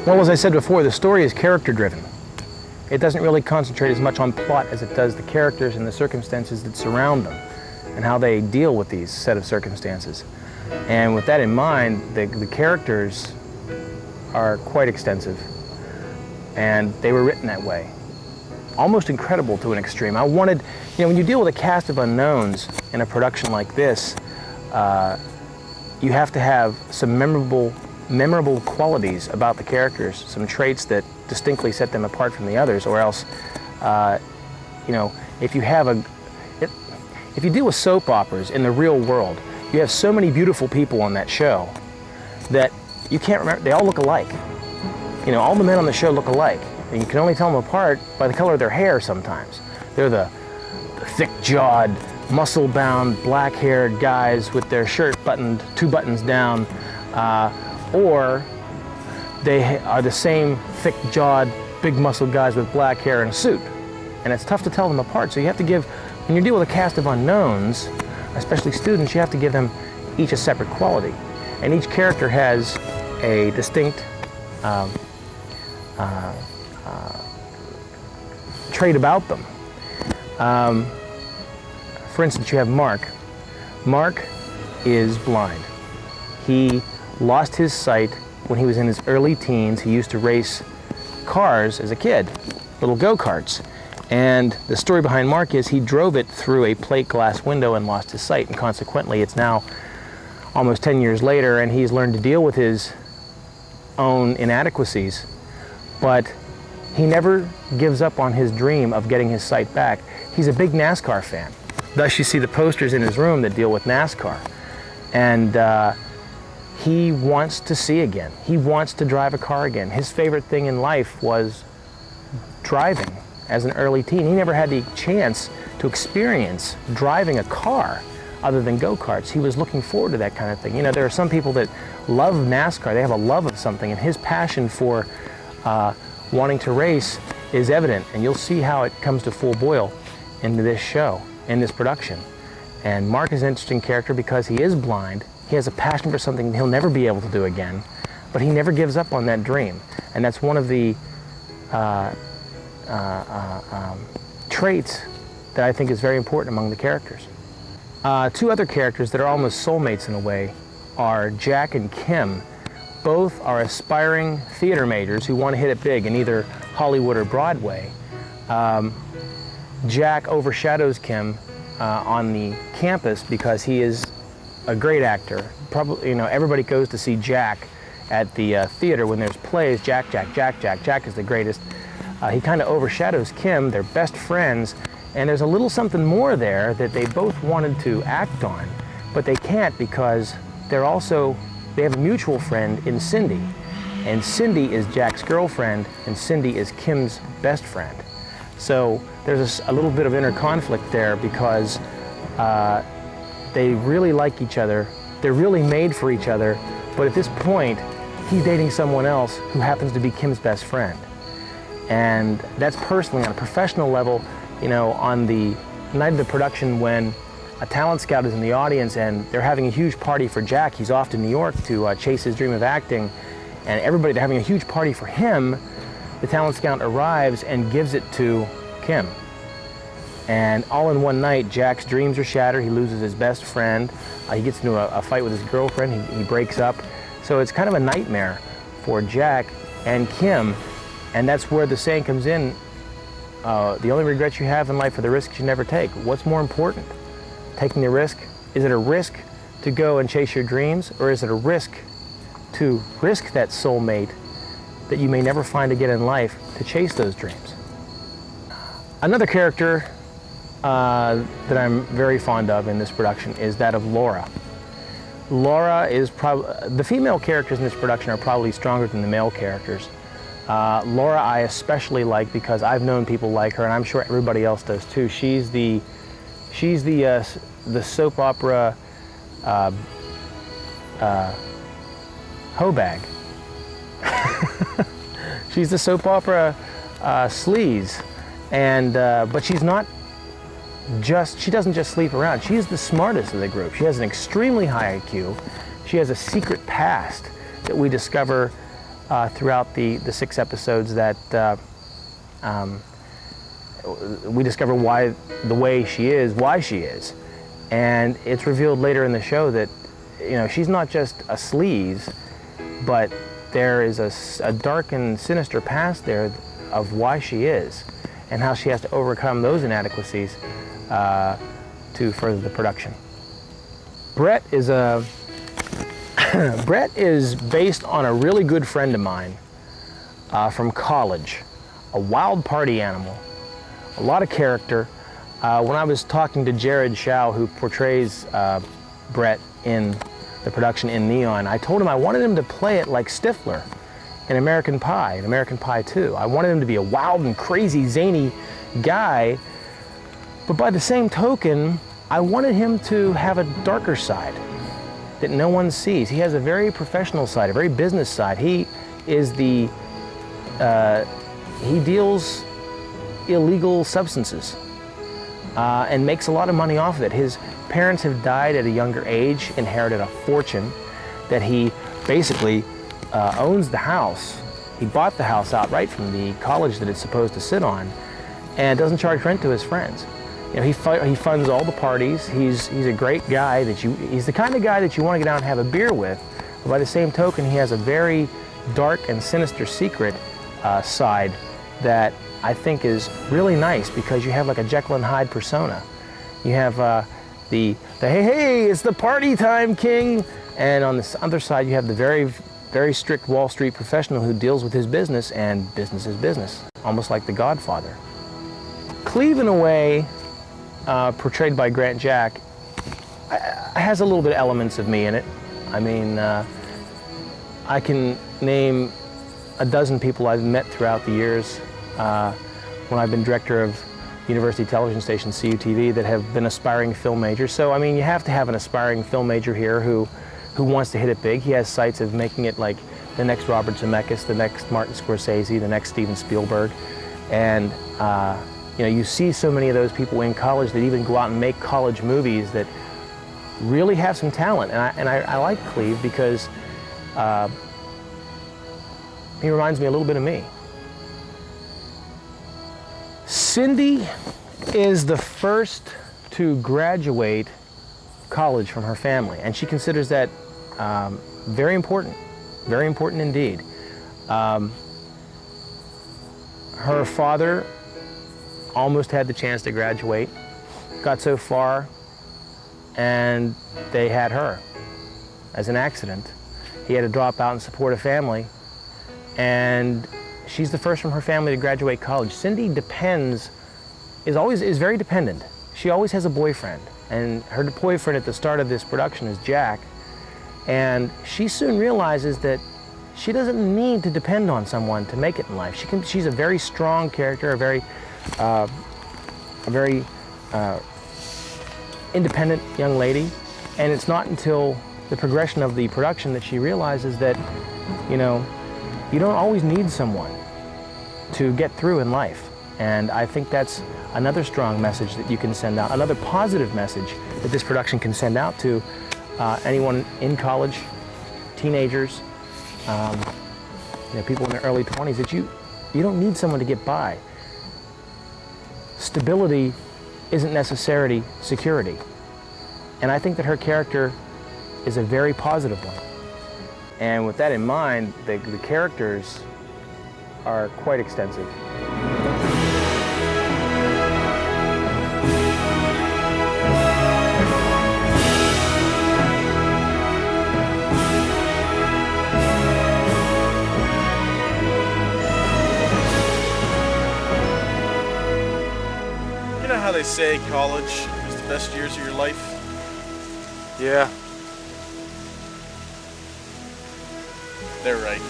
Well, as I said before, the story is character-driven. It doesn't really concentrate as much on plot as it does the characters and the circumstances that surround them and how they deal with these set of circumstances. And with that in mind, the characters are quite extensive, and they were written that way. Almost incredible to an extreme. I wanted, when you deal with a cast of unknowns in a production like this, you have to have some memorable qualities about the characters, some traits that distinctly set them apart from the others, or else, if you deal with soap operas in the real world, you have so many beautiful people on that show that you can't remember, they all look alike. All the men on the show look alike, and you can only tell them apart by the color of their hair sometimes. They're the thick-jawed, muscle-bound, black-haired guys with their shirt buttoned 2 buttons down, or they are the same thick-jawed, big-muscled guys with black hair and a suit. And it's tough to tell them apart, so you have to give, when you deal with a cast of unknowns, especially students, you have to give them each a separate quality. And each character has a distinct trait about them. For instance, you have Mark. Mark is blind. He lost his sight when he was in his early teens. He used to race cars as a kid, little go-karts. And the story behind Mark is he drove it through a plate glass window and lost his sight, and consequently it's now almost 10 years later, and he's learned to deal with his own inadequacies, but he never gives up on his dream of getting his sight back. He's a big NASCAR fan. Thus you see the posters in his room that deal with NASCAR. And he wants to see again. He wants to drive a car again. His favorite thing in life was driving as an early teen. He never had the chance to experience driving a car other than go-karts. He was looking forward to that kind of thing. There are some people that love NASCAR. They have a love of something, and his passion for wanting to race is evident, and you'll see how it comes to full boil into this show, in this production. And Mark is an interesting character because he is blind. He has a passion for something he'll never be able to do again, but he never gives up on that dream. And that's one of the traits that I think is very important among the characters. 2 other characters that are almost soulmates in a way are Jack and Kim. Both are aspiring theater majors who want to hit it big in either Hollywood or Broadway. Jack overshadows Kim on the campus because he is a great actor. Probably, everybody goes to see Jack at the theater when there's plays. Jack is the greatest. He kind of overshadows Kim. They're best friends, and there's a little something more there that they both wanted to act on, but they can't because they have a mutual friend in Cindy, and Cindy is Jack's girlfriend, and Cindy is Kim's best friend. So there's a little bit of inner conflict there because they really like each other. They're really made for each other, but at this point, he's dating someone else who happens to be Kim's best friend. And that's personally, on a professional level, on the night of the production when a talent scout is in the audience and they're having a huge party for Jack. He's off to New York to chase his dream of acting, and they're having a huge party for him. The talent scout arrives and gives it to Kim. And all in one night, Jack's dreams are shattered. He loses his best friend. He gets into a fight with his girlfriend. He breaks up. So it's kind of a nightmare for Jack and Kim. And that's where the saying comes in, the only regrets you have in life are the risks you never take. What's more important? Taking the risk? Is it a risk to go and chase your dreams, or is it a risk to risk that soulmate that you may never find again in life to chase those dreams? Another character that I'm very fond of in this production is that of Laura. Laura is probably, the female characters in this production are probably stronger than the male characters. Laura I especially like because I've known people like her, and I'm sure everybody else does too. She's the soap opera hoe bag. She's the soap opera sleaze, and but she's not just, she doesn't just sleep around. She's the smartest of the group. She has an extremely high IQ. She has a secret past that we discover throughout the 6 episodes that we discover why she is. And it's revealed later in the show that, you know, she's not just a sleaze, but there is a dark and sinister past there of why she is and how she has to overcome those inadequacies to further the production. Brett is based on a really good friend of mine from college, a wild party animal, a lot of character. When I was talking to Jared Shaw, who portrays Brett in the production in Neon, I told him I wanted him to play it like Stifler in American Pie, in American Pie 2. I wanted him to be a wild and crazy, zany guy, but by the same token, I wanted him to have a darker side that no one sees. He has a very professional side, a very business side. He is he deals illegal substances and makes a lot of money off of it. His parents have died at a younger age, inherited a fortune that he basically owns the house. He bought the house outright from the college that it's supposed to sit on and doesn't charge rent to his friends. You know, he funds all the parties. He's a great guy he's the kind of guy that you want to get out and have a beer with. But by the same token, he has a very dark and sinister secret side that I think is really nice because you have like a Jekyll and Hyde persona. You have the hey, it's the party time king, and on the other side you have the very, very strict Wall Street professional who deals with his business, and business is business, almost like The Godfather. Cleve, in a way, portrayed by Grant Jack, has a little bit of elements of me in it. I mean, I can name a dozen people I've met throughout the years when I've been director of University Television Station, CUTV, that have been aspiring film majors. So, I mean, you have to have an aspiring film major here who wants to hit it big. He has sights of making it like the next Robert Zemeckis, the next Martin Scorsese, the next Steven Spielberg. And, you know, you see so many of those people in college that even go out and make college movies that really have some talent. And I like Cleve because he reminds me a little bit of me. Cindy is the first to graduate college from her family, and she considers that very important indeed. Her father almost had the chance to graduate, got so far, and they had her as an accident. He had to drop out and support a family, and she's the first from her family to graduate college. Cindy is very dependent. She always has a boyfriend, and her boyfriend at the start of this production is Jack, and she soon realizes that she doesn't need to depend on someone to make it in life. She's a very strong character, a very independent young lady, and it's not until the progression of the production that she realizes that, you know, you don't always need someone to get through in life. And I think that's another strong message that you can send out, another positive message that this production can send out to anyone in college, teenagers, you know, people in their early 20s, that you don't need someone to get by. Stability isn't necessarily security. And I think that her character is a very positive one. And with that in mind, the characters are quite extensive. You know how they say college is the best years of your life? Yeah. They're right.